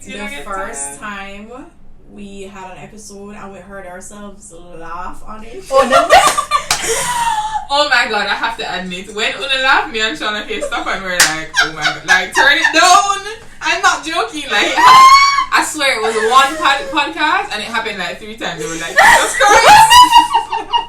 The first time we had an episode and we heard ourselves laugh on it. Oh no! Oh my god, I have to admit, when Una laughed, me and Shauna face stuff and we were like, oh my god, like turn it down. I'm not joking, like I swear it was one podcast and it happened like 3 times. They were like, Jesus Christ.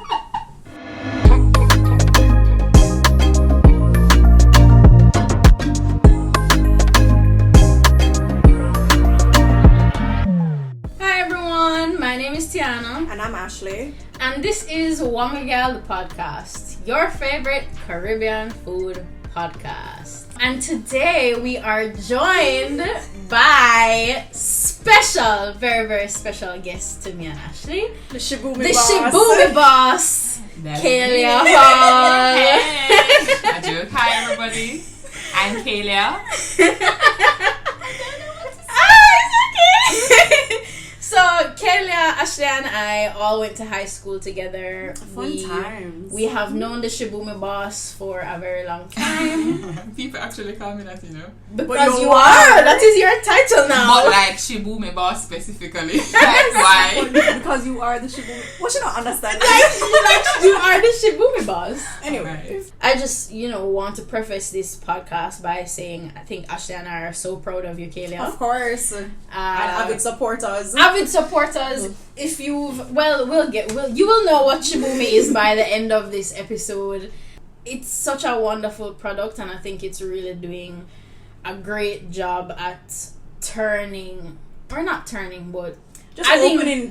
Hi everyone, my name is Tiana. And I'm Ashley. And this is WongaGyal, the podcast, your favorite Caribbean food podcast. And today we are joined by special, very, very special guest to me and Ashley. The Shibumi The boss. Shibumi boss, Khalia Hall. Hey. Hi everybody, I'm Khalia. So Khalia, Ashley, and I all went to high school together. Fun times. We have known the Shibumi boss for a very long time. People actually call me that, you know. Because you are. That is your title now. But like Shibumi boss specifically. Like, why? Because you are the Shibumi. What you not understand? You are the Shibumi boss. Anyway, I just, want to preface this podcast by saying I think Ashley and I are so proud of you, Khalia. of course. And avid supporters. Avid supporters. If you will know what Shibumi is by the end of this episode. It's such a wonderful product, and I think it's really doing a great job at opening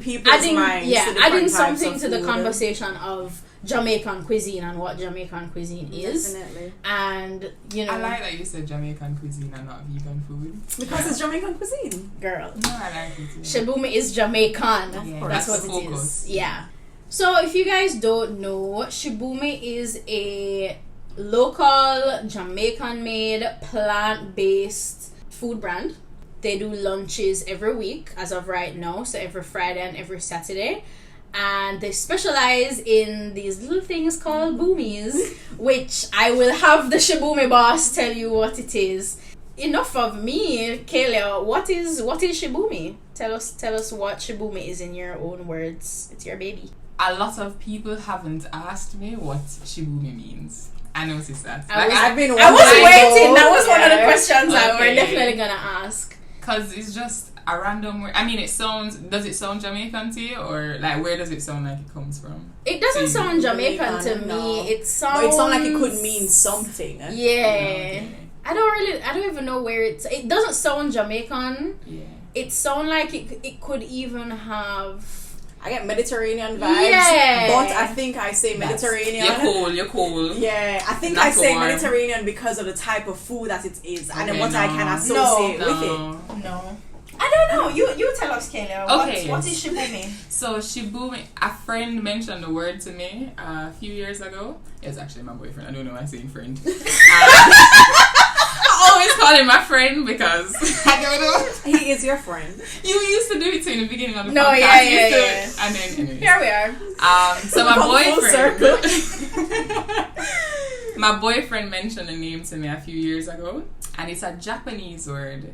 people's minds. Yeah, to adding different types something of to the food. conversation of Jamaican cuisine and what Jamaican cuisine is. Definitely. And I like that you said Jamaican cuisine and not vegan food. Because it's Jamaican cuisine. girl, No, I like it too. Shibumi is Jamaican. Yeah, That's that's what the it is. focus. Yeah. So if you guys don't know, Shibumi is a local Jamaican-made plant-based food brand. They do lunches every week as of right now, so every Friday and every Saturday. And they specialize in these little things called boomies, which I will have the Shibumi boss tell you what it is. Enough of me, Khalia. What is Shibumi? Tell us what Shibumi is in your own words. It's your baby. A lot of people haven't asked me what Shibumi means. I noticed that. I've been I was wondering, waiting. That though. was one of the questions I Okay. were definitely gonna ask. Because it's just a random word. I mean, does it sound Jamaican to you? Or like, where does it sound like it comes from? It doesn't So sound Jamaican to Jamaican, me. no. It sounds. But it sounds like it could mean something. Yeah. Okay. I don't even know where it doesn't sound Jamaican. Yeah. It sounds like it could even have. I get Mediterranean vibes. Yeah. But I think I say Mediterranean. You're cool. Yeah, I think Not I say warm. Mediterranean because of the type of food that it is and then Okay, what I no. can associate with it. No. No. I don't know. You tell us, Khalia. Okay. What is Shibumi? So Shibumi, a friend mentioned the word to me a few years ago. It's actually my boyfriend. I don't know why I'm saying friend. I always call him my friend because I don't know. He is your friend. You used to do it too in the beginning of the No, podcast. yeah, You used yeah. to- And then anyways. Here we are. So my Come full boyfriend my boyfriend mentioned a name to me a few years ago, and it's a Japanese word.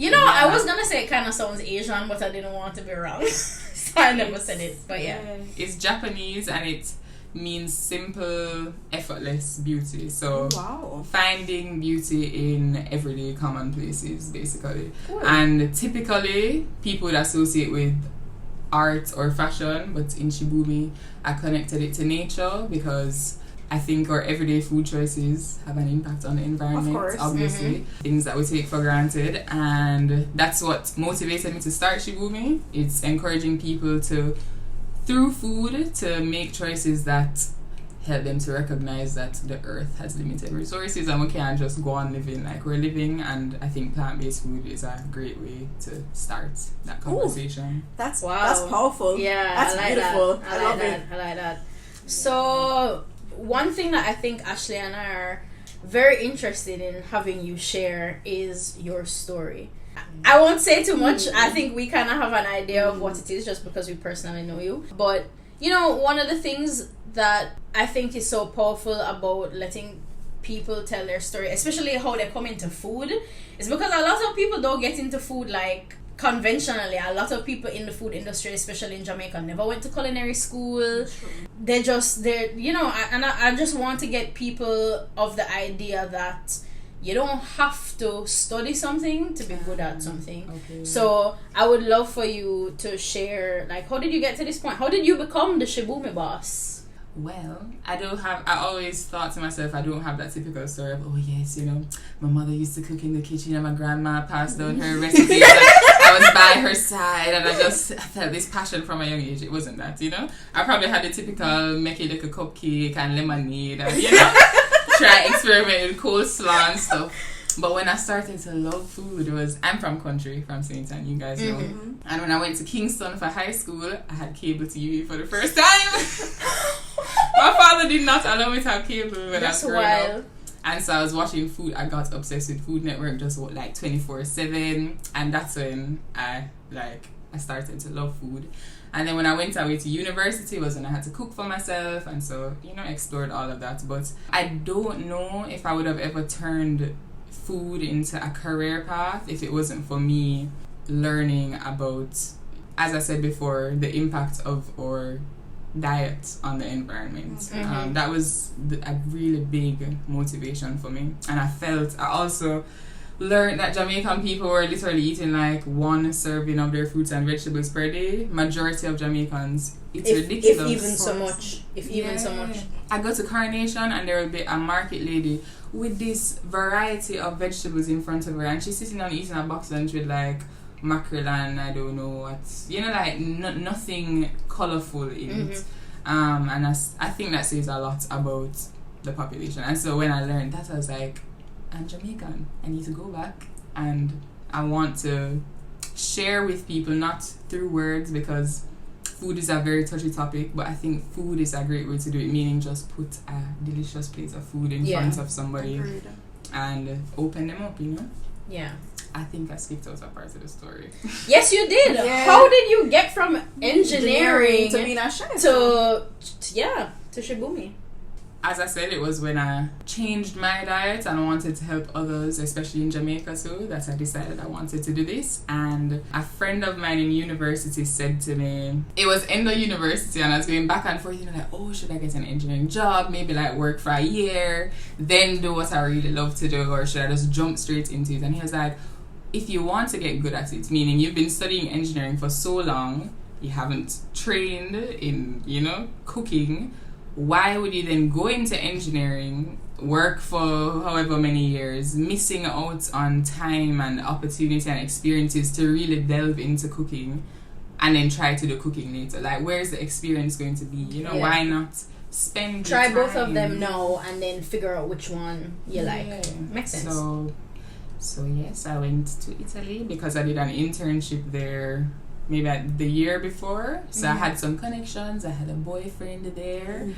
I was gonna say it kind of sounds Asian, but I didn't want to be wrong, so I never said it. But yeah. It's Japanese and it means simple, effortless beauty. So Wow. finding beauty in everyday commonplaces, basically. Cool. And typically, people would associate with art or fashion, but in Shibumi, I connected it to nature because I think our everyday food choices have an impact on the environment, Of course. obviously. Things that we take for granted. And that's what motivated me to start Shibumi. It's encouraging people to, through food, to make choices that help them to recognize that the earth has limited resources and we can't just go on living like we're living. And I think plant-based food is a great way to start that conversation. That's powerful. Yeah, That's I like beautiful. That. I love like it. that. I like that. So, one thing that I think Ashley and I are very interested in having you share is your story. I won't say too much. I think we kind of have an idea of what it is just because we personally know you. But, one of the things that I think is so powerful about letting people tell their story, especially how they come into food, is because a lot of people don't get into food like conventionally. A lot of people in the food industry, especially in Jamaica, never went to culinary school. They're I just want to get people of the idea that you don't have to study something to be good at something. Okay. So I would love for you to share, like, how did you get to this point? How did you become the Shibumi boss? Well, I always thought to myself, I don't have that typical story of, oh yes, my mother used to cook in the kitchen and my grandma passed down her recipes. I was by her side and I felt this passion from a young age. It wasn't that, I probably had the typical make it like a cupcake and lemonade and, try experiment with coleslaw and stuff. But when I started to love food, I'm from country, from St. Anne, you guys know. Mm-hmm. And when I went to Kingston for high school, I had cable TV for the first time. My father did not allow me to have cable when I was growing up. And so I was watching food. I got obsessed with Food Network, just like 24/7. And that's when I started to love food. And then when I went away to university was when I had to cook for myself. And so, explored all of that. But I don't know if I would have ever turned food into a career path if it wasn't for me learning about, as I said before, the impact of our diet on the environment. Mm-hmm. That was a really big motivation for me. And I also learned that Jamaican people were literally eating like one serving of their fruits and vegetables per day. Majority of Jamaicans, it's ridiculous. If even so much. I go to Coronation and there will be a market lady with this variety of vegetables in front of her, and she's sitting down eating a box lunch with like mackerel and I don't know what, nothing colourful in it. And I think that says a lot about the population. And so when I learned that, I was like, I'm Jamaican. I need to go back and I want to share with people, not through words, because food is a very touchy topic, but I think food is a great way to do it, meaning just put a delicious plate of food in front of somebody and open them up, Yeah. I think I skipped out a part of the story. Yes, you did. Yeah. How did you get from engineering to being a chef? To Shibumi? As I said, it was when I changed my diet and I wanted to help others, especially in Jamaica too, that I decided I wanted to do this. And a friend of mine in university said to me, it was in the university and I was going back and forth, like, oh, should I get an engineering job? Maybe like work for a year, then do what I really love to do, or should I just jump straight into it? And he was like, if you want to get good at it, meaning you've been studying engineering for so long, you haven't trained in, cooking, why would you then go into engineering, work for however many years, missing out on time and opportunity and experiences to really delve into cooking, and then try to do cooking later? Like, where's the experience going to be? Why not spend try time? Both of them now and then figure out which one you like. Makes sense. So yes, I went to Italy because I did an internship there maybe the year before. So I had some connections. I had a boyfriend there.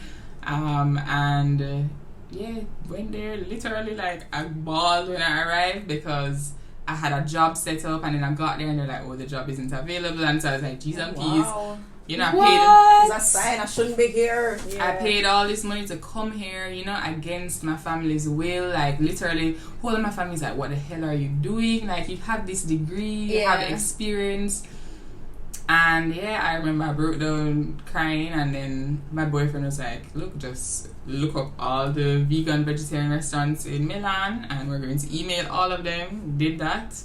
Went there literally like I bawled when I arrived because I had a job set up, and then I got there and they're like, oh, the job isn't available. And so I was like, geez and peas. I paid. It's a sign I shouldn't be here. Yeah. I paid all this money to come here, against my family's will. Like, literally, whole of my family's like, what the hell are you doing? Like, you have this degree, you have experience. And I remember I broke down crying, and then my boyfriend was like, look, just look up all the vegan, vegetarian restaurants in Milan, and we're going to email all of them. Did that.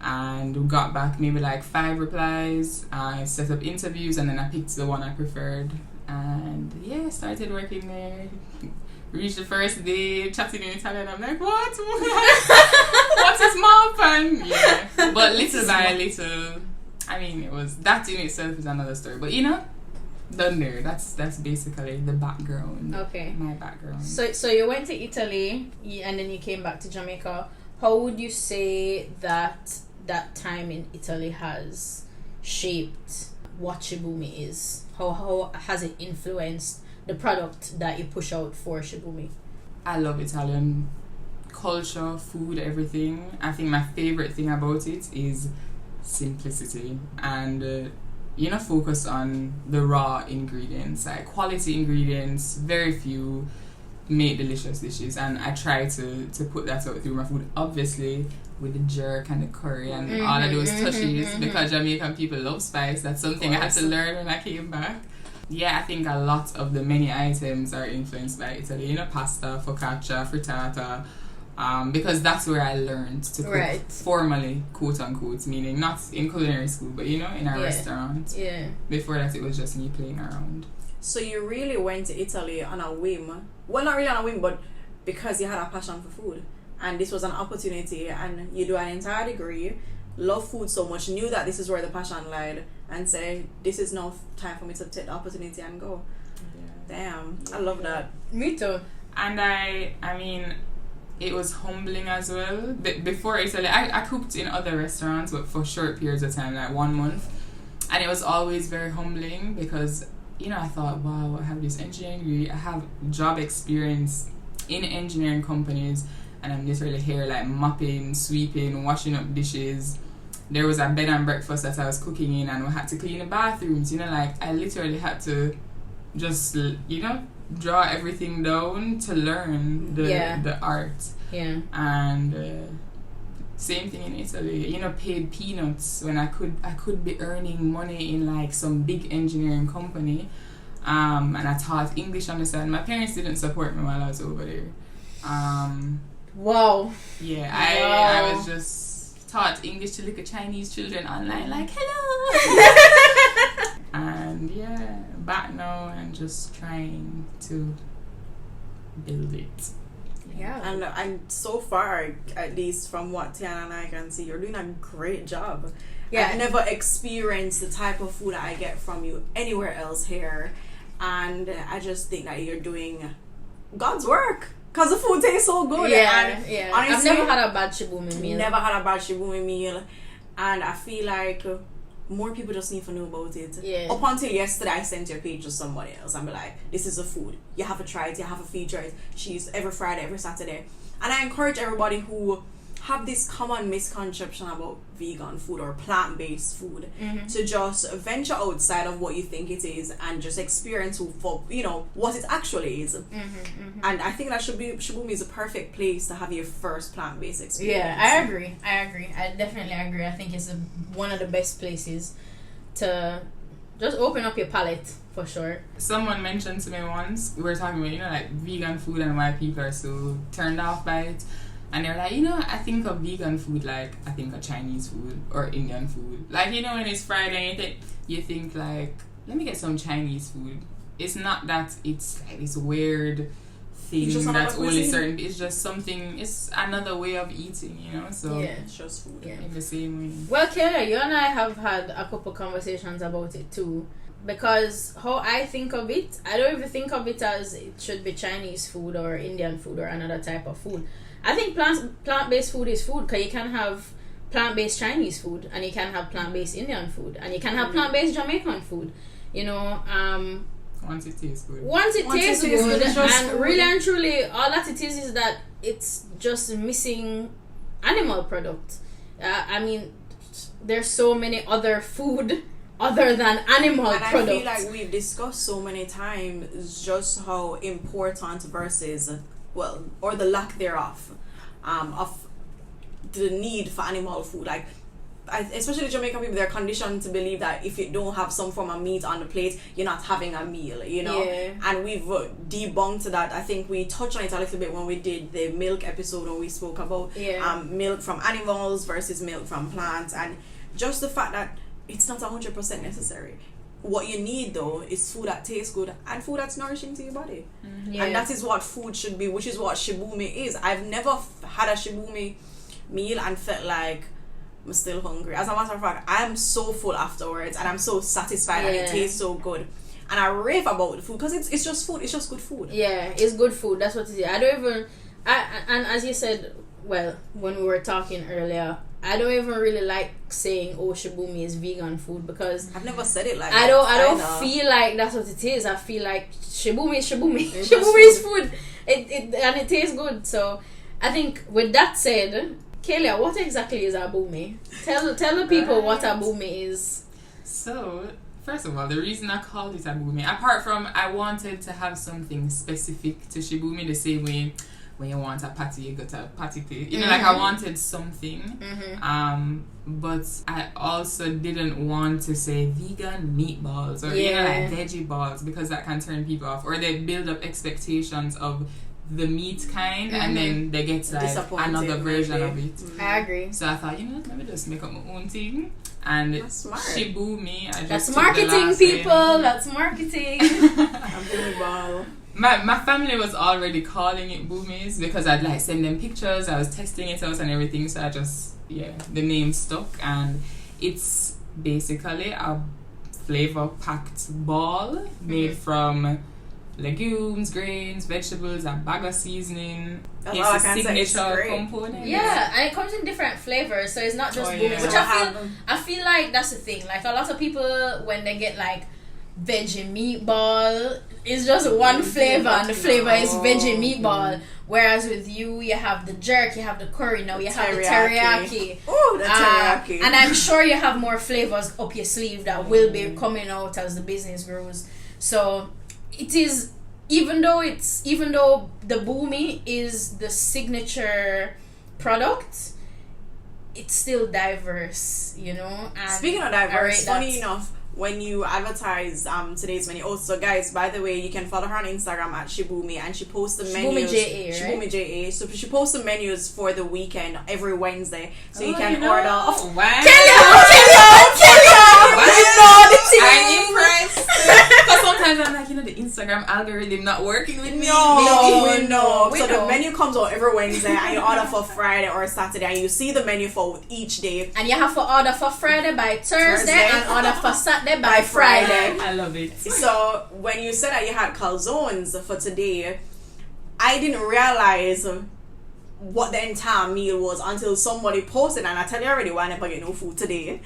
And we got back maybe like 5 replies. I set up interviews and then I picked the one I preferred. And started working there. Reached the first day, chatting in Italian. I'm like, what? What is Malpan? Yeah. But little by little, it was, that in itself is another story. But done there. That's basically the background. Okay. My background. So you went to Italy and then you came back to Jamaica. How would you say that time in Italy has shaped what Shibumi is? How has it influenced the product that you push out for Shibumi? I love Italian culture, food, everything. I think my favorite thing about it is simplicity and focus on the raw ingredients, like quality ingredients, very few make delicious dishes, and I try to put that out through my food, obviously with the jerk and the curry and all of those touches, because Jamaican people love spice. That's something I had to learn when I came back. Yeah, I think a lot of the menu items are influenced by Italy. You know, pasta, focaccia, frittata, because that's where I learned to cook formally, quote unquote, meaning not in culinary school, but you know, in a restaurant. Yeah. Before that, it was just me playing around. So you really went to Italy on a whim. Well, not really on a whim, but because you had a passion for food. And this was an opportunity, and you do an entire degree, love food so much, knew that this is where the passion lied, and say, this is now time for me to take the opportunity and go. Yeah. Damn, I love that. Me too. And I mean, it was humbling as well. Before Italy, I cooked in other restaurants, but for short periods of time, like 1 month. And it was always very humbling because, you know, I thought, wow, I have this engineering degree, I have job experience in engineering companies, and I'm literally here like mopping, sweeping, washing up dishes. There was a bed and breakfast that I was cooking in, and we had to clean the bathrooms, you know, like I literally had to just, you know, draw everything down to learn the art. Yeah. And same thing in Italy, you know, paid peanuts when I could be earning money in like some big engineering company. And I taught English on the side. My parents didn't support me while I was over there. Wow. Yeah, I was just taught English to little Chinese children online, like, hello. And yeah, back now and just trying to build it. Yeah. And so far, at least from what Tiana and I can see, you're doing a great job. Yeah. I've never experienced the type of food I get from you anywhere else here. And I just think that you're doing God's work. Because the food tastes so good. Yeah, and I've honestly, never had a bad Shibumi meal. Never had a bad Shibumi meal. And I feel like more people just need to know about it. Yeah. Up until yesterday, I sent your page to somebody else and be like, this is a food. You have to try it. You have to feature it. She's every Friday, every Saturday. And I encourage everybody who have this common misconception about vegan food or plant-based food to just venture outside of what you think it is and just experience for, you know, what it actually is. And I think that Shibumi is a perfect place to have your first plant-based experience. Yeah, I agree. I definitely agree. I think it's one of the best places to just open up your palate, for sure. Someone mentioned to me once, we were talking about, you know, like vegan food and why people are so turned off by it. And they're like, you know, I think of vegan food like I think of Chinese food or Indian food. Like, you know, when it's Friday and you think like, let me get some Chinese food. It's not that it's like this weird thing that's only certain. It's just something, it's another way of eating, you know? So yeah, it's just food. Yeah. In the same way. Well, Khalia, you and I have had a couple conversations about it too. Because how I think of it, I don't even think of it as it should be Chinese food or Indian food or another type of food. I think plant-based food is food, because you can have plant-based Chinese food and you can have plant-based Indian food and you can have plant-based Jamaican food. You know, once it tastes good. Once it tastes good, and really and truly, all that it is that it's just missing animal product. I mean, there's so many other food other than animal products. And I feel like we've discussed so many times just how important versus, well, or the lack thereof, of the need for animal food. Like, especially Jamaican people, they're conditioned to believe that if you don't have some form of meat on the plate, you're not having a meal, you know? Yeah. And we've debunked that. I think we touched on it a little bit when we did the milk episode, when we spoke about milk from animals versus milk from plants, and just the fact that it's not 100% necessary. What you need though is food that tastes good and food that's nourishing to your body. Yeah. And that is what food should be, which is what Shibumi is. I've never had a Shibumi meal and felt like I'm still hungry. As a matter of fact, I'm so full afterwards and I'm so satisfied and it tastes so good. And I rave about the food because it's just food. It's just good food. Yeah, it's good food. That's what it is. I don't even... and as you said, well, when we were talking earlier, I don't even really like saying, oh, Shibumi is vegan food, because I've never said it like I don't feel like that's what it is. I feel like Shibumi is Shibumi. Shibumi is food. It tastes good. So I think with that said, Khalia, what exactly is abumi? Tell the people what abumi is. So First of all, the reason I called it a Shibumi, apart from I wanted to have something specific to Shibumi, the same way when you want a patty, you go to a patty place. You know, like I wanted something. But I also didn't want to say vegan meatballs or you know, like veggie balls, because that can turn people off, or they build up expectations of the meat kind and then they get like another version of it. I agree. So I thought, you know what, let me just make up my own thing. And Shibumi, I just that's marketing, people. That's marketing. A boomy ball. My family was already calling it boomies because I'd like send them pictures. I was testing it out and everything, so I just the name stuck, and it's basically a flavor packed ball made from legumes, grains, vegetables, a bag of seasoning. That's it's all a I can say. signature component. Yeah, and it comes in different flavors, so it's not just boomy. Which I feel like that's the thing. Like a lot of people, when they get like veggie meatball, it's just one flavor, and the flavor is veggie meatball. Whereas with you have the jerk, you have the curry, now you have the teriyaki. Oh, the teriyaki. And I'm sure you have more flavors up your sleeve that will be coming out as the business grows. So it is, even though the boomy is the signature product, it's still diverse, you know. And speaking of diverse, funny enough, when you advertise today's menu, also guys, by the way, you can follow her on Instagram at Shibumi, and she posts the menus. Shibumi JA. So she posts the menus for the weekend every Wednesday, so you can order. Wow. I'm impressed. Because sometimes I'm like, the Instagram algorithm not working with me. No. So the menu comes out every Wednesday, and you order for Friday or Saturday, and you see the menu for each day. And you have to order for Friday by Thursday and order for Saturday by Friday. I love it. So when you said that you had calzones for today, I didn't realize what the entire meal was until somebody posted, and I tell you already why I never get no food today.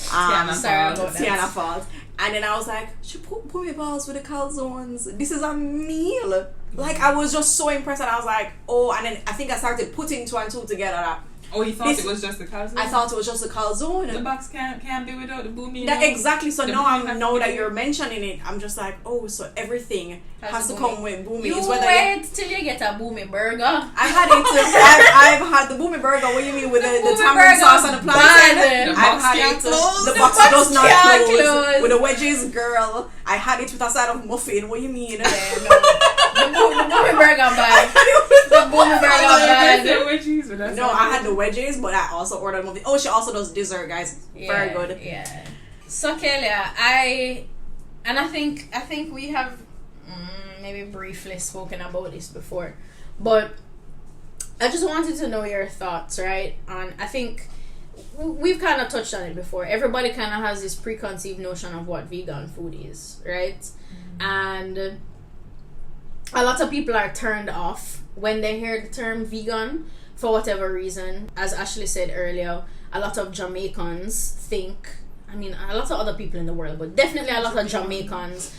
Tiana fault. And then I was like, she put me balls with the calzones. This is a meal. Like, I was just so impressed, and I was like, oh, and then I think I started putting two and two together. Oh, you thought it was just the calzone? I thought it was just a calzone. The box can't be without the boomy. Exactly. So now that you're mentioning it, I'm just like, oh, so everything has to come with boomy. You wait till you get a boomy burger. I had it. I've had the boomy burger. What do you mean with the tamarind sauce and the plantain? I've had it. The box does not close. With the wedges, girl. I had it with a side of muffin. What do you mean? The boomy burger bag. The boomy burger bag. No, I had the wedges, but I also ordered muffin. Oh, she also does dessert, guys. Very good. Yeah. So Khalia, I think we have maybe briefly spoken about this before, but I just wanted to know your thoughts, right? And I think we've kind of touched on it before. Everybody kind of has this preconceived notion of what vegan food is, right? And a lot of people are turned off when they hear the term vegan for whatever reason. As Ashley said earlier, a lot of Jamaicans think, I mean, a lot of other people in the world, but definitely a lot of Jamaicans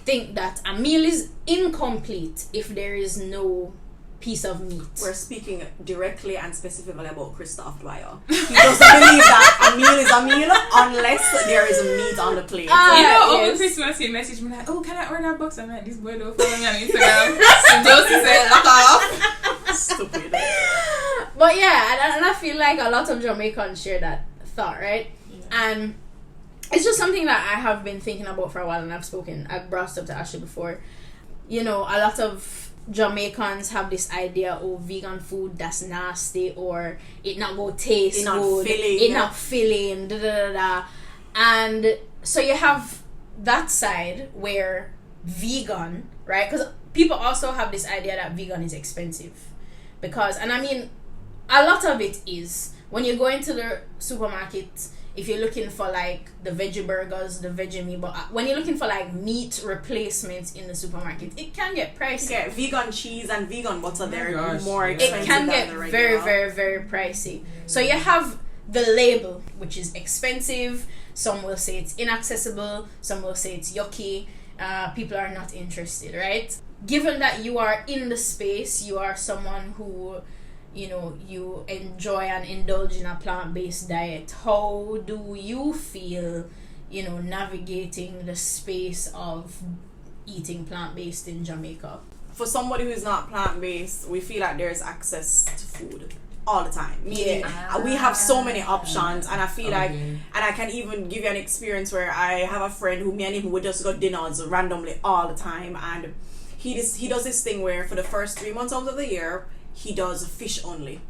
think that a meal is incomplete if there is no piece of meat. We're speaking directly and specifically about Christoph Dwyer. He doesn't believe that a meal is a meal unless there is meat on the plate. Over Christmas he messaged me like, oh, can I order a box? I'm like, this boy don't follow me on Instagram. So Josie said, knock off. Stupid. But yeah, and I feel like a lot of Jamaicans share that thought, right? Yeah. And it's just something that I have been thinking about for a while, and I've brought it up to Ashley before. You know, a lot of Jamaicans have this idea of vegan food that's nasty, or it not go taste good, it not filling, da da da da. And so you have that side where vegan, right? Because people also have this idea that vegan is expensive, because, and I mean, a lot of it is when you go into the supermarket. If you're looking for like the veggie burgers, the veggie meat, but when you're looking for like meat replacements in the supermarket, it can get pricey. Yeah, vegan cheese and vegan butter, they're more expensive. It can get very, very, very pricey. So you have the label, which is expensive. Some will say it's inaccessible. Some will say it's yucky. People are not interested, right? Given that you are in the space, you are someone who, you know, you enjoy and indulge in a plant-based diet, how do you feel, navigating the space of eating plant-based in Jamaica? For somebody who's not plant-based, we feel like there's access to food all the time. Meaning, we have so many options, and I feel like, and I can even give you an experience where I have a friend who me and him would just go dinners randomly all the time, and he does this thing where for the first 3 months out of the year, he does fish only.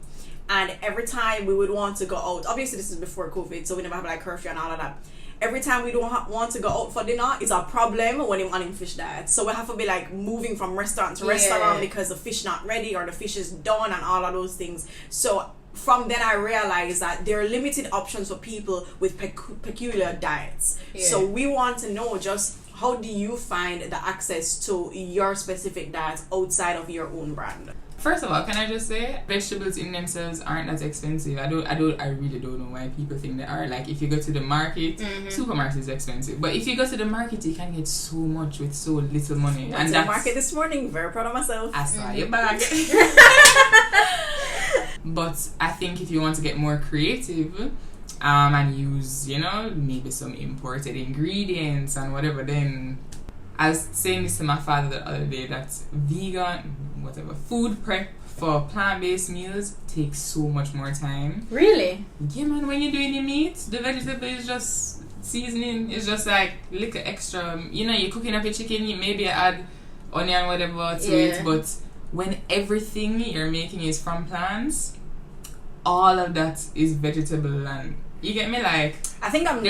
And every time we would want to go out, obviously this is before COVID, so we never have like curfew and all of that. Every time we don't want to go out for dinner, it's a problem when I'm on him fish diet. So we have to be like moving from restaurant to restaurant because the fish not ready or the fish is done and all of those things. So from then I realized that there are limited options for people with peculiar diets. Yeah. So we want to know just how do you find the access to your specific diet outside of your own brand? First of all, can I just say, vegetables in themselves aren't that expensive. I really don't know why people think they are. Like, if you go to the market, supermarket is expensive. But if you go to the market, you can get so much with so little money. Went to the market this morning, very proud of myself. I saw your bag. But I think if you want to get more creative, and use, maybe some imported ingredients and whatever, then I was saying this to my father the other day, that food prep for plant-based meals takes so much more time. Really? Yeah, man, when you're doing your meat, the vegetable is just seasoning. It's just like little extra. You're cooking up your chicken, you maybe add onion, whatever to it, but when everything you're making is from plants, all of that is vegetable, and you get me? Like, I think I'm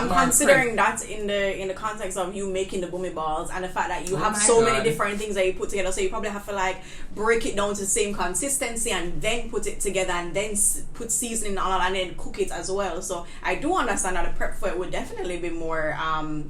considering that in the context of you making the boomy balls and the fact that you have so many different things that you put together. So you probably have to like break it down to the same consistency and then put it together and then put seasoning on and then cook it as well. So I do understand that the prep for it would definitely be more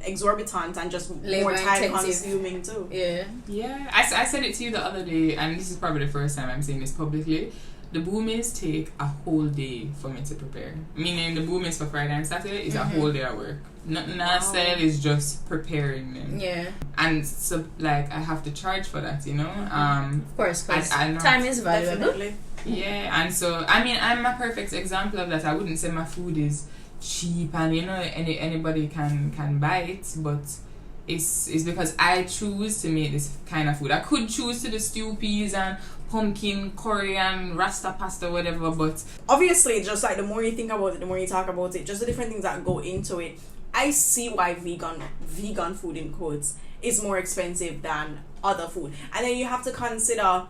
exorbitant and just more time consuming too. Yeah. I said it to you the other day, and this is probably the first time I'm saying this publicly. The boomies take a whole day for me to prepare. Meaning the boomies for Friday and Saturday is a whole day at work. Nothing else is just preparing them. Yeah. And so like I have to charge for that, Of course, because time is valuable. Definitely. Yeah, and so I'm a perfect example of that. I wouldn't say my food is cheap and anybody can buy it, but it's because I choose to make this kind of food. I could choose to do stew peas and pumpkin curry and rasta pasta, whatever, but obviously just like the more you think about it, the more you talk about it, just the different things that go into it, I see why vegan food in quotes is more expensive than other food. And then you have to consider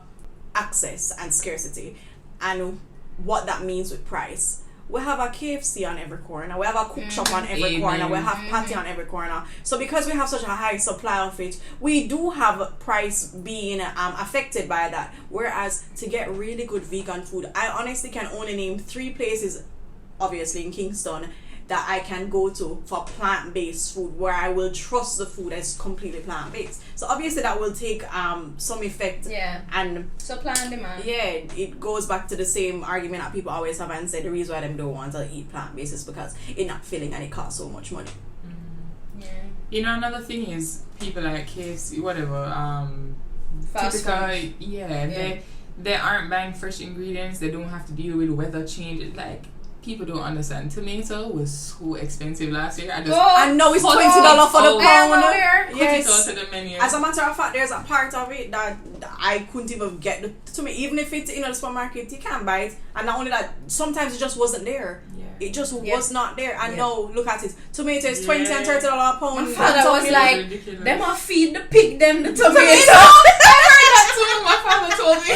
access and scarcity and what that means with price. We have a KFC on every corner. We have a cook shop on every corner. We have patty on every corner. So because we have such a high supply of it, we do have price being affected by that. Whereas to get really good vegan food, I honestly can only name 3 places, obviously in Kingston, that I can go to for plant-based food where I will trust the food as completely plant-based. So obviously that will take some effect. Yeah. And supply and demand. Yeah, it goes back to the same argument that people always have and say the reason why them don't want to eat plant-based is because it's not filling and it costs so much money. Yeah. Another thing is people like KFC, whatever, fast food. They aren't buying fresh ingredients. They don't have to deal with weather change. Like, people don't understand. Tomato was so expensive last year. I know it's $20 for the pound. Yes. Put it out to the menu. As a matter of fact, there's a part of it that I couldn't even get the tomato. Even if it's in a supermarket, you can't buy it. And not only that, sometimes it just wasn't there. Yeah. It just was not there. And now, look at it. Tomato is $20 and $30 a pound. My father was like, them a feed the pig them the tomato. I heard that too. My father told me.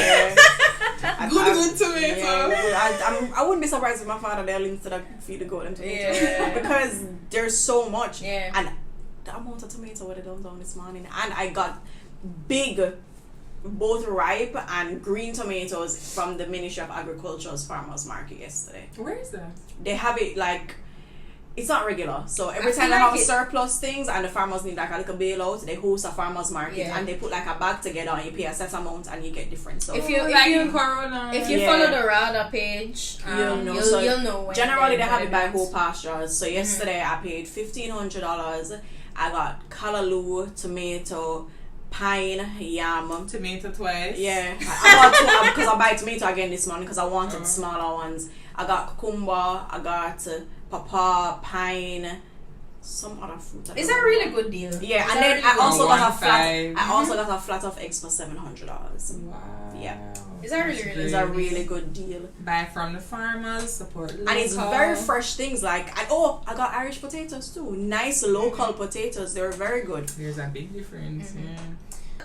Good tomato. I wouldn't be surprised if my father there links to that feed the goat and tomato because there's so much. And the amount of tomato what I done down this morning, and I got big, both ripe and green tomatoes from the Ministry of Agriculture's farmers market yesterday. Where is that? They have it like. It's not regular, so every time they have surplus things and the farmers need like a little bailout, they host a farmers market and they put like a bag together and you pay a set amount and you get different stuff. If you follow the RADA page, you'll know. When generally they have it by whole pastures. So yesterday I paid $1,500. I got callaloo, tomato, pine, yam, tomato twice. Yeah, I got because I buy tomato again this morning because I wanted smaller ones. I got cucumber. I got pawpaw, pine, some other fruit. It's a really good deal. Yeah, It's and a then really I good also deal. got a flat. 1.5. I also got a flat of eggs for $700. Wow. Yeah. It's a really, really It's good a really good deal, Buy from the farmers, support local. and it's very fresh things. Like, I got Irish potatoes too. Nice local potatoes. They're very good. There's a big difference. Yeah.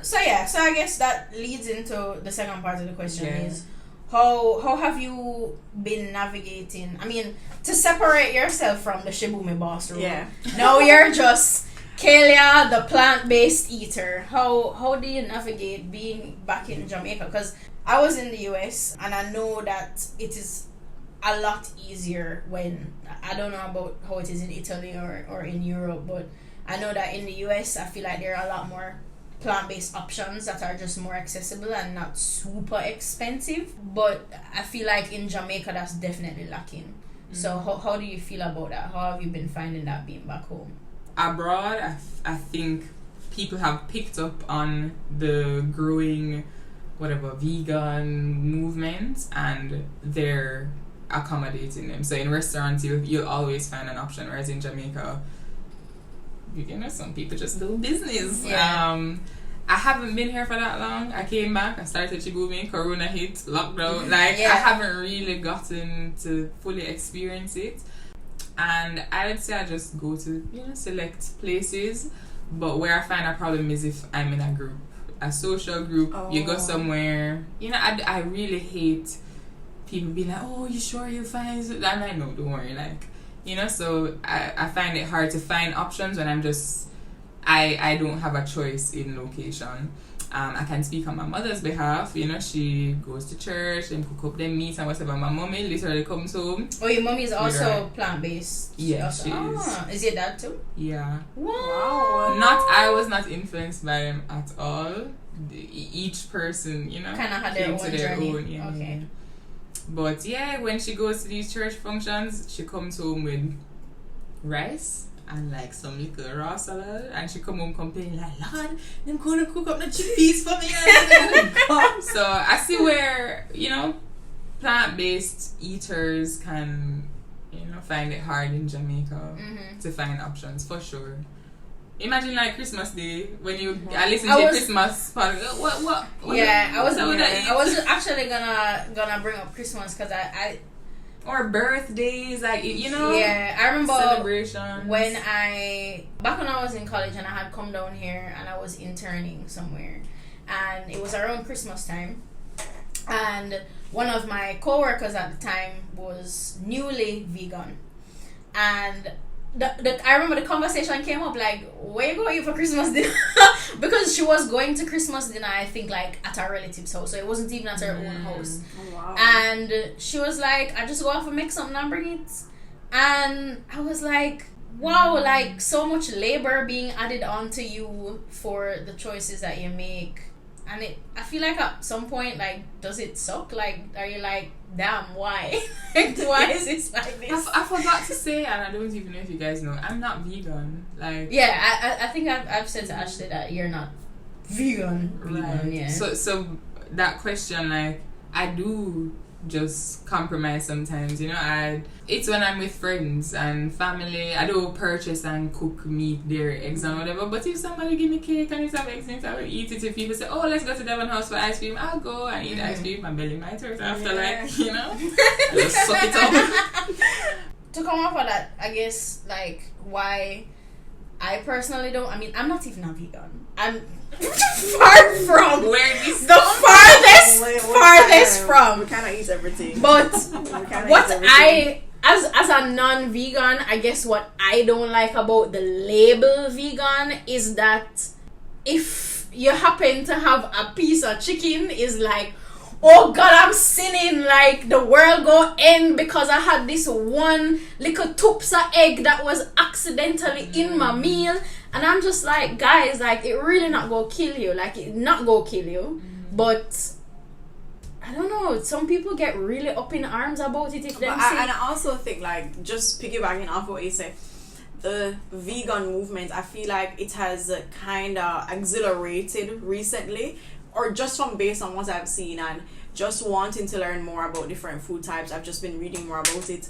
So I guess that leads into the second part of the question Yeah. is how have you been navigating? I mean, to separate yourself from the Shibumi boss rule. Yeah. Now you're just Khalia, the plant-based eater. How do you navigate being back in Jamaica? Because I was in the US and I know that it is a lot easier when, I don't know about how it is in Italy or in Europe, but I know that in the US I feel like there are a lot more plant-based options that are just more accessible and not super expensive. But I feel like in Jamaica that's definitely lacking. So how do you feel about that? How have you been finding that being back home? Abroad, I think people have picked up on the growing vegan movement, and they're accommodating them. So in restaurants you'll always find an option, whereas in Jamaica, some people just do business. Yeah. I haven't been here for that long. I came back, I started Shibumi, Corona hit, lockdown. I haven't really gotten to fully experience it. And I would say I just go to select places. But where I find a problem is if I'm in a group, a social group. You go somewhere. I really hate people being like, "Oh, you sure you'll find it?" I'm like, "No, don't worry." So I find it hard to find options when I'm just I don't have a choice in location. I can speak on my mother's behalf. She goes to church and cook up them meat and whatever. My mommy literally comes home. Oh, your mommy is also plant-based? Yeah, she is. Is your dad too? Yeah. Wow. I was not influenced by them at all. Each person, kind of had their own journey. Okay. But yeah, when she goes to these church functions, she comes home with rice and some little raw salad, and she come home complaining "Lord, them gonna cook up the chickpeas for me." So I see where plant-based eaters can find it hard in Jamaica to find options for sure. Imagine Christmas Day when I listen to Christmas podcast. What? Yeah, I was actually gonna bring up Christmas because I or birthdays, Yeah, I remember celebrations. Back when I was in college and I had come down here and I was interning somewhere, and it was around Christmas time, and one of my co-workers at the time was newly vegan, and I remember the conversation came up where you going for Christmas dinner? Because she was going to Christmas dinner, I think at a relative's house, so it wasn't even at her own house. Oh, wow. And she was like, I just go off and make something and bring it. And I was like, wow, so much labor being added onto you for the choices that you make. And I feel like at some point, does it suck? Are you damn, why? Why is it like this? I forgot to say, and I don't even know if you guys know, I'm not vegan. Yeah, I think I've said to Ashley that you're not vegan. Right. Yeah. So that question, I do just compromise sometimes, it's when I'm with friends and family. I don't purchase and cook meat, dairy, eggs and whatever, but if somebody give me cake and it's have eggs in it, I will eat it. If people say, "Oh, let's go to Devon House for ice cream," I'll go and eat ice cream. My belly might hurt after I just suck it up. To come off of that, I guess why I personally don't, I'm not even a vegan. I'm far from the farthest from. We kind of eat everything. But as a non-vegan, I guess what I don't like about the label vegan is that if you happen to have a piece of chicken, is oh God, I'm sinning, the world go end because I had this one little toops of egg that was accidentally in my meal, and I'm just guys, it really not gonna kill you, it not gonna kill you, but I don't know, some people get really up in arms about it if them say. And I also think just piggybacking off what you say, the vegan movement, I feel it has kind of accelerated recently, or just from based on what I've seen and just wanting to learn more about different food types. I've just been reading more about it,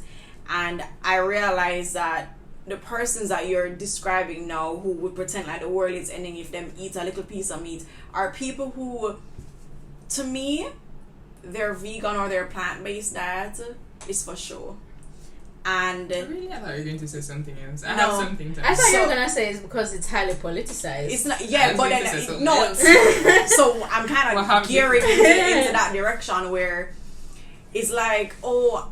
and I realized that the persons that you're describing now who would pretend like the world is ending if them eat a little piece of meat are people who, to me, their vegan or their plant-based diet is for sure. And really, I thought you were going to say something else. I No. have something to I thought you say. were gonna say it's because it's highly politicized. it's not, I yeah, was but going to say then something no. else. So I'm kind What of happened? gearing into that direction where it's like, oh,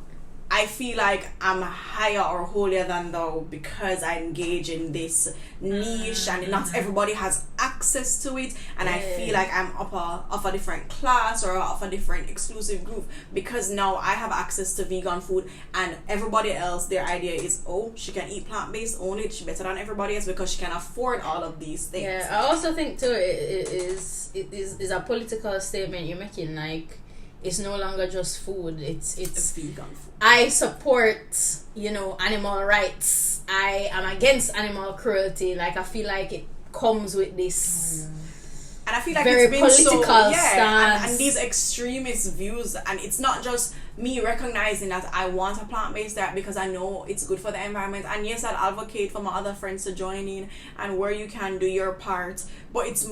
I feel like I'm higher or holier than thou because I engage in this niche and not everybody has access to it, and I feel like I'm of a different class or of a different exclusive group because now I have access to vegan food, and everybody else, their idea is, oh, she can eat plant-based only, she's better than everybody else because she can afford all of these things. Yeah, I also think too it is a political statement you're making. Like, it's no longer just food. It's vegan food. I support, animal rights. I am against animal cruelty. Like, I feel like it comes with this. And I feel like very it's been political stance. and these extremist views, and it's not just me recognizing that I want a plant-based diet because I know it's good for the environment, and yes, I'd advocate for my other friends to join in and where you can do your part, but it's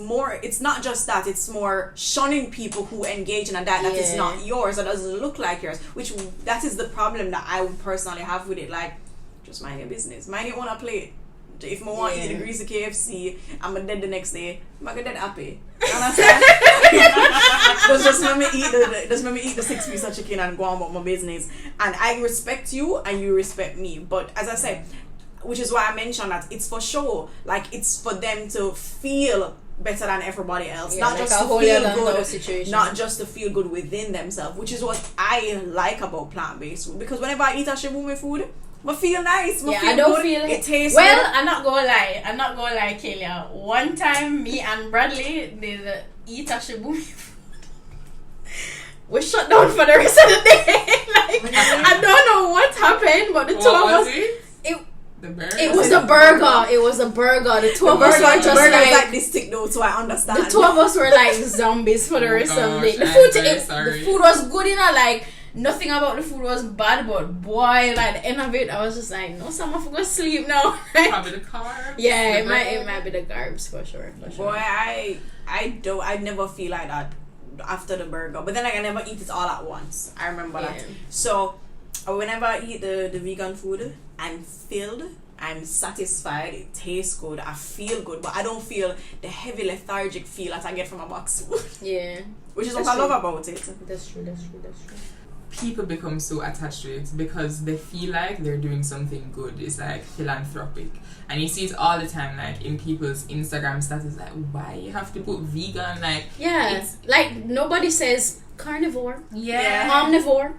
not just that, it's more shunning people who engage in a diet that is not yours or doesn't look like yours, which that is the problem that I would personally have with it. Like, just mind your business, mind your own plate. If I want to eat the greasy KFC, I'm dead the next day, I'm gonna dead happy. You understand? just let me eat the 6 piece of chicken and go on about my business. And I respect you and you respect me. But as I said, which is why I mentioned that it's for sure. Like, it's for them to feel better than everybody else, not like just a to holier feel than thou good, situation. not just to feel good within themselves, which is what I like about plant-based food. Because whenever I eat a Shibumi food, I feel nice. I don't good. feel it tastes well. good. I'm not gonna lie, Khalia. One time, me and Bradley did eat a Shibumi food. We shut down for the rest of the day. Like, I don't know what happened, but the two of us. The burger? It was a burger. It was a burger. The two of us were just like this thick though, so I understand. The two of us were like zombies for the rest of the day. The food was good, like. Nothing about the food was bad, but boy, like the end of it, I was just like, no, someone go sleep now. Probably the carbs. Yeah, it might be the carbs for sure. Boy, I never feel like that after the burger, but then like I never eat it all at once. I remember that. So whenever I eat the vegan food, I'm filled. I'm satisfied. It tastes good. I feel good, but I don't feel the heavy lethargic feel that I get from a box food. Yeah, which is what I love about it. That's true. People become so attached to it because they feel like they're doing something good. It's like philanthropic, and you see it all the time, like in people's Instagram status, like, why you have to put vegan? Like, it's like nobody says carnivore, omnivore,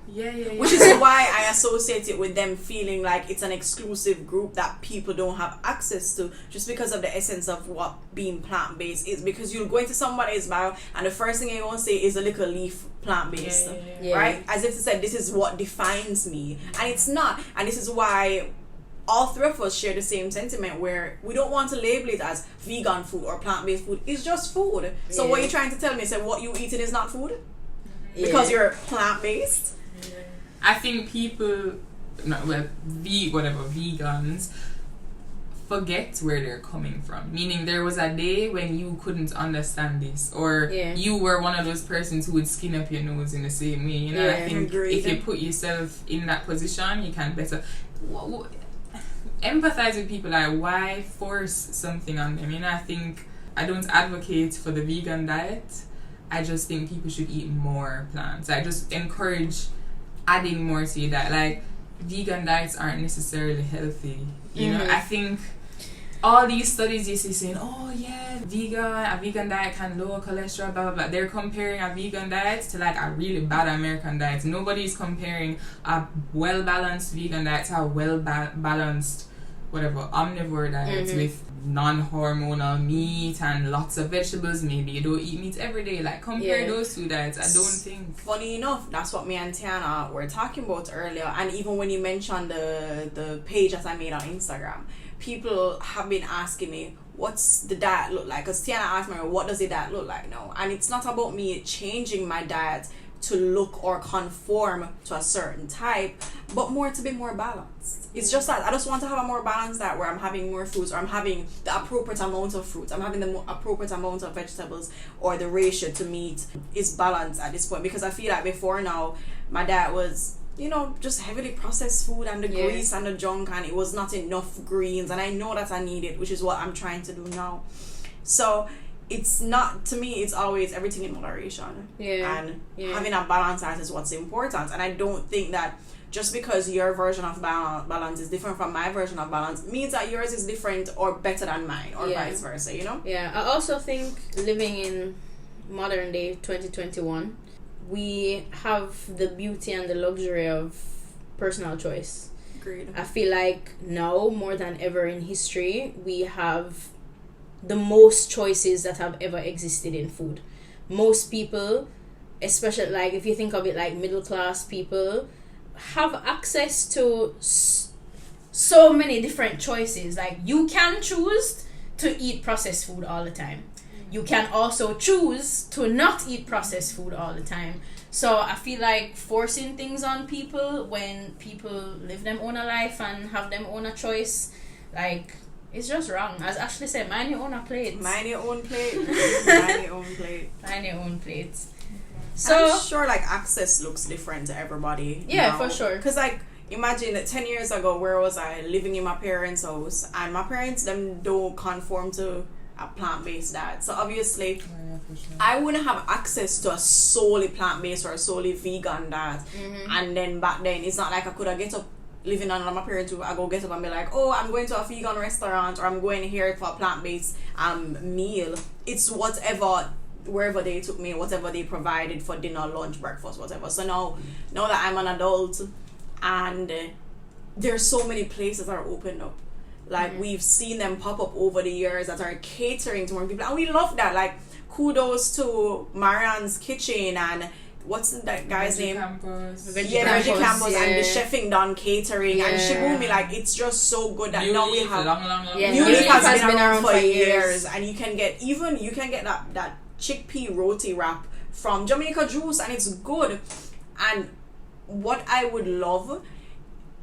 which is why I associate it with them feeling like it's an exclusive group that people don't have access to, just because of the essence of what being plant-based is. Because you'll go into somebody's bio and the first thing you're going to say is a little leaf plant-based, right? As if to say, this is what defines me, and it's not. And this is why all three of us share the same sentiment, where we don't want to label it as vegan food or plant-based food. It's just food. So what you're trying to tell me is that what you eating is not food? Because you're plant-based? I think people, vegans forget where they're coming from. Meaning there was a day when you couldn't understand this, or you were one of those persons who would skin up your nose in the same way. I think if you put yourself in that position, you can better empathize with people. Like, why force something on them? I think I don't advocate for the vegan diet. I just think people should eat more plants. I just encourage adding more to your diet. Like, vegan diets aren't necessarily healthy. I think all these studies you see saying, oh yeah, a vegan diet can lower cholesterol, blah, blah, blah. They're comparing a vegan diet to like a really bad American diet. Nobody's comparing a well-balanced vegan diet to a well-balanced omnivore diet with non-hormonal meat and lots of vegetables. Maybe you don't eat meat every day. Like, compare those two diets. I don't think. Funny enough, that's what me and Tiana were talking about earlier. And even when you mentioned the page that I made on Instagram, people have been asking me, what's the diet look like? Because Tiana asked me, what does the diet look like now? And it's not about me changing my diet to look or conform to a certain type, but more to be more balanced. It's just that I just want to have a more balanced diet where I'm having more foods, or I'm having the appropriate amount of fruits, I'm having the appropriate amount of vegetables, or the ratio to meat is balanced at this point. Because I feel like before now, my diet was, you know, just heavily processed food and the grease and the junk, and it was not enough greens, and I know that I need it, which is what I'm trying to do now. So it's not, to me, it's always everything in moderation. And having a balanced diet is what's important. And I don't think that just because your version of balance is different from my version of balance means that yours is different or better than mine, or vice versa, you know? Yeah, I also think living in modern day 2021, we have the beauty and the luxury of personal choice. Agreed. I feel like now, more than ever in history, we have the most choices that have ever existed in food. Most people, especially like if you think of it like middle class people, have access to so many different choices. Like, you can choose to eat processed food all the time. You can also choose to not eat processed food all the time. So I feel like forcing things on people when people live them own a life and have them own a choice, like, it's just wrong. As Ashley said, mind your own plate. Mind your own plate. Mind your own plate. Mind your own plate. So I'm sure like access looks different to everybody. Yeah, now. for sure. Because like, imagine that 10 years ago, where was I? Living in my parents' house, and my parents, them don't conform to a plant-based diet. So obviously, I wouldn't have access to a solely plant-based or a solely vegan diet. And then back then, it's not like I could have get up living under my parents. I go get up and be like, oh, I'm going to a vegan restaurant, or I'm going here for a plant-based meal. It's whatever, wherever they took me, whatever they provided for dinner, lunch, breakfast, whatever. So now that I'm an adult, and there's so many places that are opened up. Like, we've seen them pop up over the years that are catering to more people, and we love that. Like, kudos to Marianna's Kitchen, and what's that guy's name? Veggie Campus, and the Chefing Done Catering, and Shibumi. Like, it's just so good that now we have long. New Leaf has been around for years, and you can get that chickpea roti wrap from Jamaica Juice, and it's good. And what I would love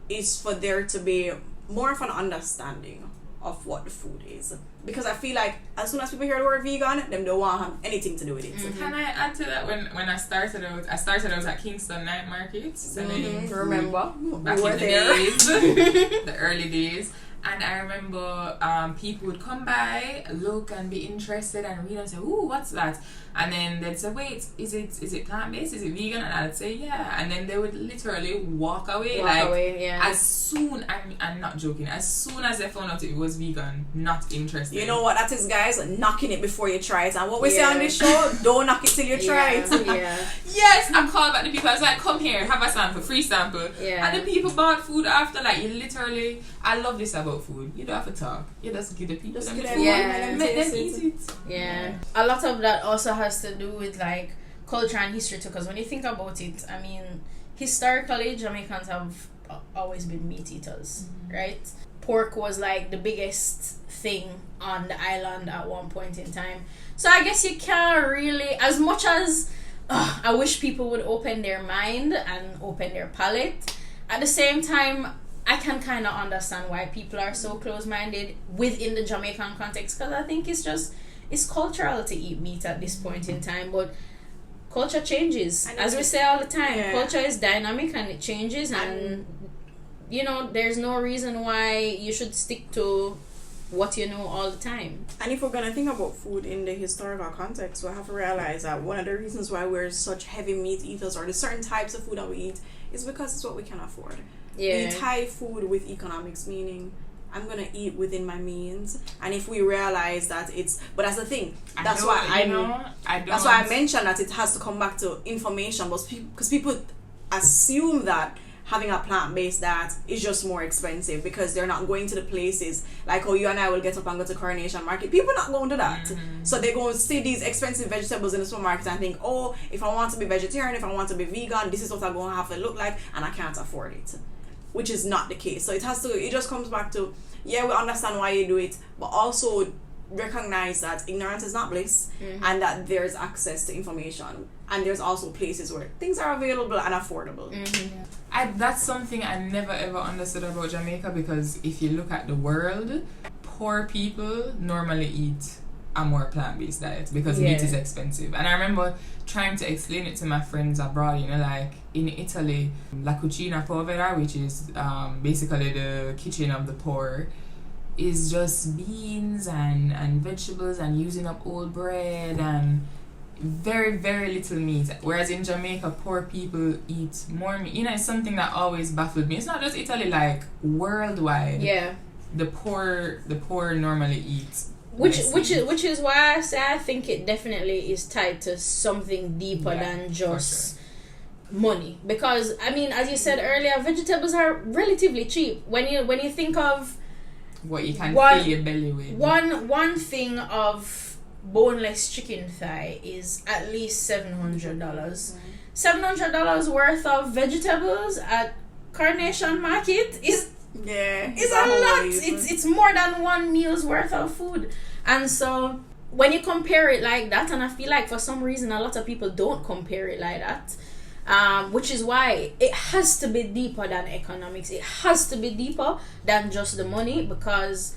is for there to be more of an understanding of what the food is, because I feel like as soon as people hear the word vegan, them don't want to have anything to do with it. Can I add to that? When I started out at Kingston Night Market. Remember back in the days, the early days. And I remember people would come by, look and be interested and read and say, ooh, what's that? And then they'd say, wait, is it plant-based? Is it vegan? And I'd say, yeah. And then they would literally walk away. As soon, I'm not joking, as soon as they found out it was vegan, not interested. You know what that is, guys? Knocking it before you try it. And what we say on this show, don't knock it till you try it. Yes, I called back the people. I was like, come here, have a sample, free sample. And the people bought food after. Like, you literally, I love this about food. You don't have to talk. You just give the people them food. And let them eat it. A lot of that also has to do with like culture and history too, because when you think about it, I mean, historically Jamaicans have always been meat eaters, right? Pork was like the biggest thing on the island at one point in time. So I guess you can't really, as much as I wish people would open their mind and open their palate, at the same time I can kind of understand why people are so close-minded within the Jamaican context, because I think it's cultural to eat meat at this point in time. But culture changes, as we say all the time. Culture is dynamic and it changes, and you know, there's no reason why you should stick to what you know all the time. And if we're gonna think about food in the historical context, we have to realize that one of the reasons why we're such heavy meat eaters, or the certain types of food that we eat, is because it's what we can afford. We tie food with economics, meaning I'm gonna eat within my means. And if we realize that but that's the thing. That's why I mentioned that it has to come back to information, because people assume that having a plant-based diet is just more expensive because they're not going to the places like how you and I will get up and go to Coronation Market. People not going to that. So they go and see these expensive vegetables in the supermarket and think, oh, if I want to be vegetarian, if I want to be vegan, this is what I'm going to have to look like, and I can't afford it. Which is not the case. So it just comes back to, we understand why you do it, but also recognize that ignorance is not bliss, and that there's access to information. and there's also places where things are available and affordable. That's something I never ever understood about Jamaica, because if you look at the world, poor people normally eat a more plant-based diet because meat is expensive. And I remember trying to explain it to my friends abroad, you know, like in Italy, la cucina povera, which is basically the kitchen of the poor, is just beans and vegetables and using up old bread and very, very little meat. Whereas in Jamaica, poor people eat more meat. You know, it's something that always baffled me. It's not just Italy, like worldwide. Yeah. The poor normally eat. Which is why I say I think it definitely is tied to something deeper than just money. Because I mean, as you said earlier, vegetables are relatively cheap. When you think of what you can fill your belly with. One thing of boneless chicken thigh is at least $700. $700 worth of vegetables at Carnation Market is a lot. It's more than one meal's worth of food. And so when you compare it like that, and I feel like for some reason a lot of people don't compare it like that, which is why it has to be deeper than economics. It has to be deeper than just the money, because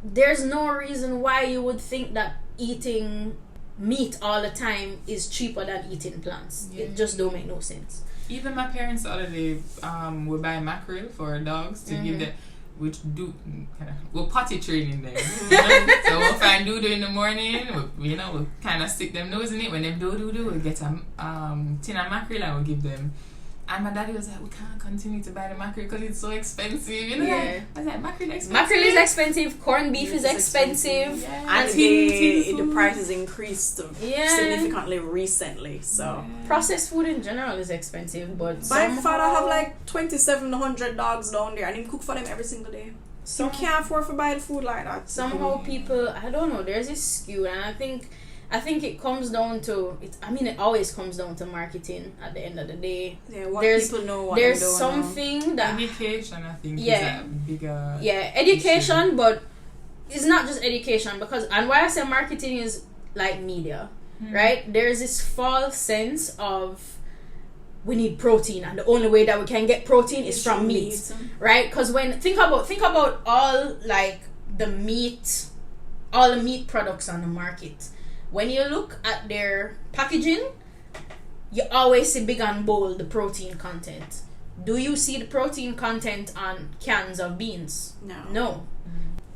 there's no reason why you would think that eating meat all the time is cheaper than eating plants. It just don't make no sense. Even my parents the other day will buy mackerel for dogs to give them, which we'll potty training them. So we'll find doo-doo in the morning, we'll kind of stick them nose in it. When they do, we'll get a tin of mackerel and we'll give them. And my daddy was like, we can't continue to buy the mackerel because it's so expensive. You know, I was like, mackerel is expensive. Mackerel is expensive. Corned beef is expensive. Yeah. And the prices increased significantly recently. So processed food in general is expensive. But my father have like 2,700 dogs down there, and he cook for them every single day. So you can't afford to buy the food like that. Somehow people, I don't know, there's this skew, and I think it comes down to it. I mean, it always comes down to marketing at the end of the day. Yeah, people know what there's they don't something know. that education, I think, is a bigger education issue. But it's not just education, because, and why I say marketing is like media, right? There's this false sense of we need protein, and the only way that we can get protein is from meat, right? Because when think about all like all the meat products on the market. When you look at their packaging, you always see big and bold the protein content. Do you see the protein content on cans of beans? No.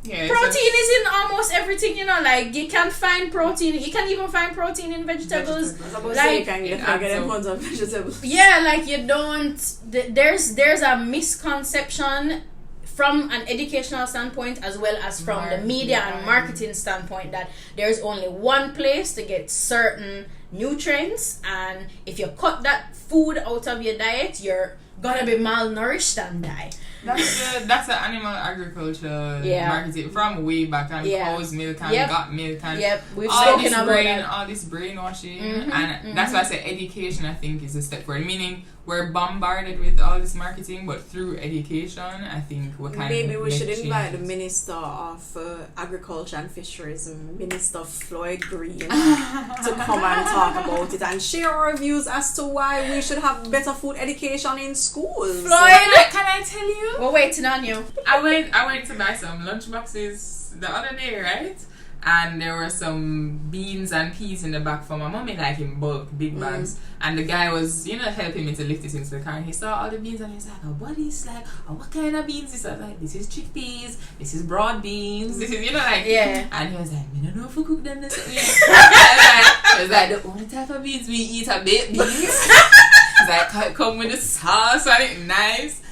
Yeah, protein is in almost everything, you know, like you can find protein. You can even find protein in vegetables. Like, you can get tons of vegetables. Yeah, like you don't. There's a misconception from an educational standpoint as well as from the media and marketing standpoint that there's only one place to get certain nutrients, and if you cut that food out of your diet, you're gonna be malnourished and die. That's the animal agriculture marketing from way back, and cow's milk and got milk and we've spoken about all this brainwashing, and that's why I say education, I think, is a step forward. Meaning we're bombarded with all this marketing, but through education, I think we can. Maybe we should invite the Minister of Agriculture and Fisheries, Minister Floyd Green, to come and talk about it and share our views as to why we should have better food education in schools. Floyd, can I tell you? We're waiting on you. I went to buy some lunch boxes the other day, right? And there were some beans and peas in the back for my mommy, like in bulk, big bags. And the guy was, helping me to lift it into the car. And he saw all the beans and he was like, oh, what is like, oh, what kind of beans is that? Like, this is chickpeas, this is broad beans, this is, And he was like, I don't know if we cook them this way. He was like, the only type of beans we eat are baked beans. He's like, come with the sauce on it, nice.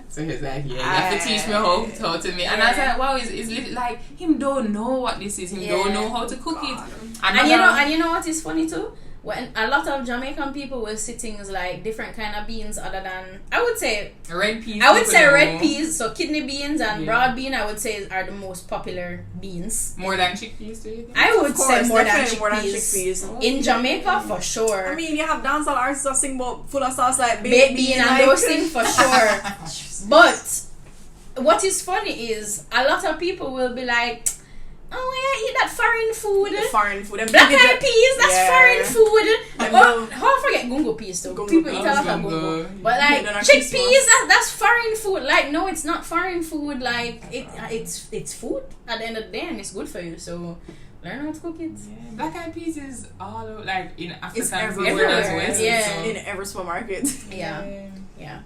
So he's like, you have to teach me how to make. And I was like, wow, it's like, him don't know what this is. Him don't know how to cook it. And you know what is funny too? When a lot of Jamaican people will see things like different kind of beans other than, I would say red peas. I would say red peas, so kidney beans and broad bean, I would say, are the most popular beans. More than chickpeas, do you think? I would say more than chickpeas. In Jamaica, for sure. I mean, you have dancehall artists that sing about full of sauce like baked bean and those things for sure. But what is funny is a lot of people will be like, Oh yeah, eat that foreign food. The foreign food. Them Black big- eyed peas, that's Yeah. foreign food. Them Oh, little- how I forget gungo peas though. Gungo People peas. eat a lot of Gungo. gungo. But Yeah, like they're not chickpeas, Christmas. that's foreign food. Like no, it's not foreign food. Like it's food at the end of the day, and it's good for you. So learn how to cook it. Yeah. Black eyed peas is all over, like in It's African food everywhere. as well. Yeah. So. in every supermarket. Yeah.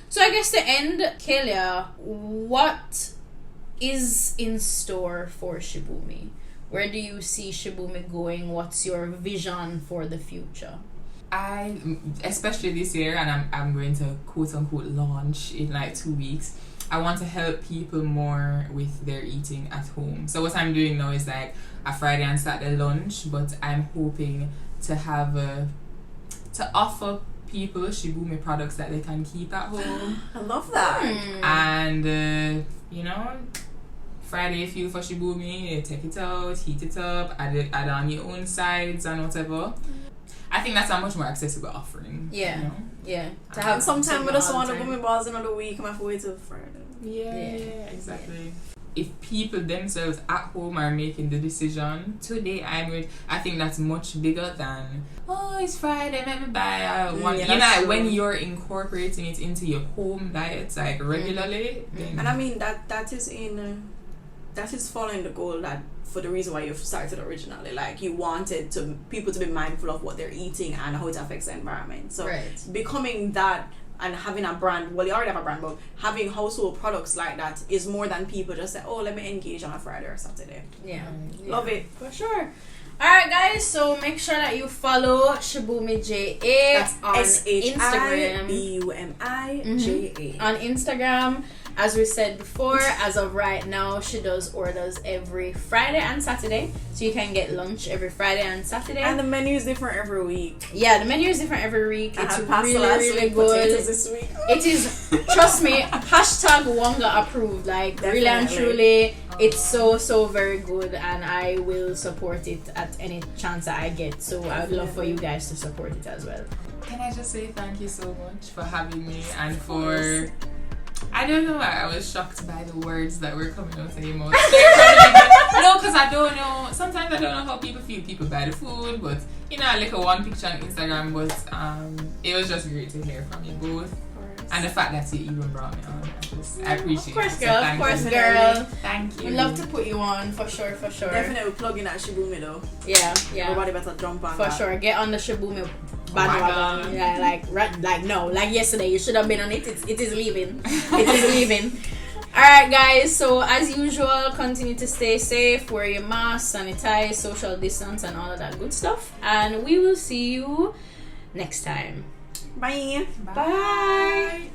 So I guess to end, Khalia, what is in store for Shibumi? Where do you see Shibumi going? What's your vision for the future? I, especially this year, and I'm going to quote unquote launch in like 2 weeks. I want to help people more with their eating at home. So what I'm doing now is like a Friday and Saturday lunch, but I'm hoping to have to offer people Shibumi products that they can keep at home. I love that. And you know, Friday fuel for Shibumi, you take it out, heat it up, add on your own sides and whatever. I think that's a much more accessible offering. Yeah. You know? Yeah. To And have Sometimes we just want to all the go time. my balls another week. I'm wait till Friday. Yeah, Yeah. exactly. If people themselves at home are making the decision, today I think that's much bigger than, oh, it's Friday, let me buy one. Yeah, You know, that's like, true. when you're incorporating it into your home diet, like regularly, then And I mean that is following the goal that for the reason why you started originally. Like you wanted people to be mindful of what they're eating and how it affects the environment. So Right. becoming that and having a brand, well, you already have a brand, but having household products like that is more than people just say, oh, let me engage on a Friday or Saturday. Yeah. Love it. For sure. Alright guys, so make sure that you follow Shibumi JA That's on Instagram. SHIBUMIJA. On Instagram. As we said before, as of right now, she does orders every Friday and Saturday. So you can get lunch every Friday and Saturday. And the menu is different everry week. Yeah, the menu is different every week. I It's had pasta really, last really week, potatoes good. this week. It is, trust me, hashtag Wonga approved. Like, really and Definitely. truly, it's so very good, and I will support it at any chance that I get. So I would love for you guys to support it as well. can I just say thank you so much for having me and for. I don't know. I was shocked by the words that were coming out of your mouth. No, because I don't know. Sometimes I don't know how people feel. People buy the food, but you know, I like a one picture on Instagram. But it was just great to hear from you both, and the fact that you even brought me on. I appreciate Of course, it. girl. Thank Of course, you. girl. Thank you. We'd love to put you on for sure. Definitely plugging that Shibumi though. Yeah. Everybody better jump on For that. sure. Get on the Shibumi my bandwagon. God. Yeah, like yesterday. You should have been on it. It is leaving. It is leaving. Alright guys, so as usual, continue to stay safe, wear your mask, sanitize, social distance, and all of that good stuff. And we will see you next time. Bye. Bye.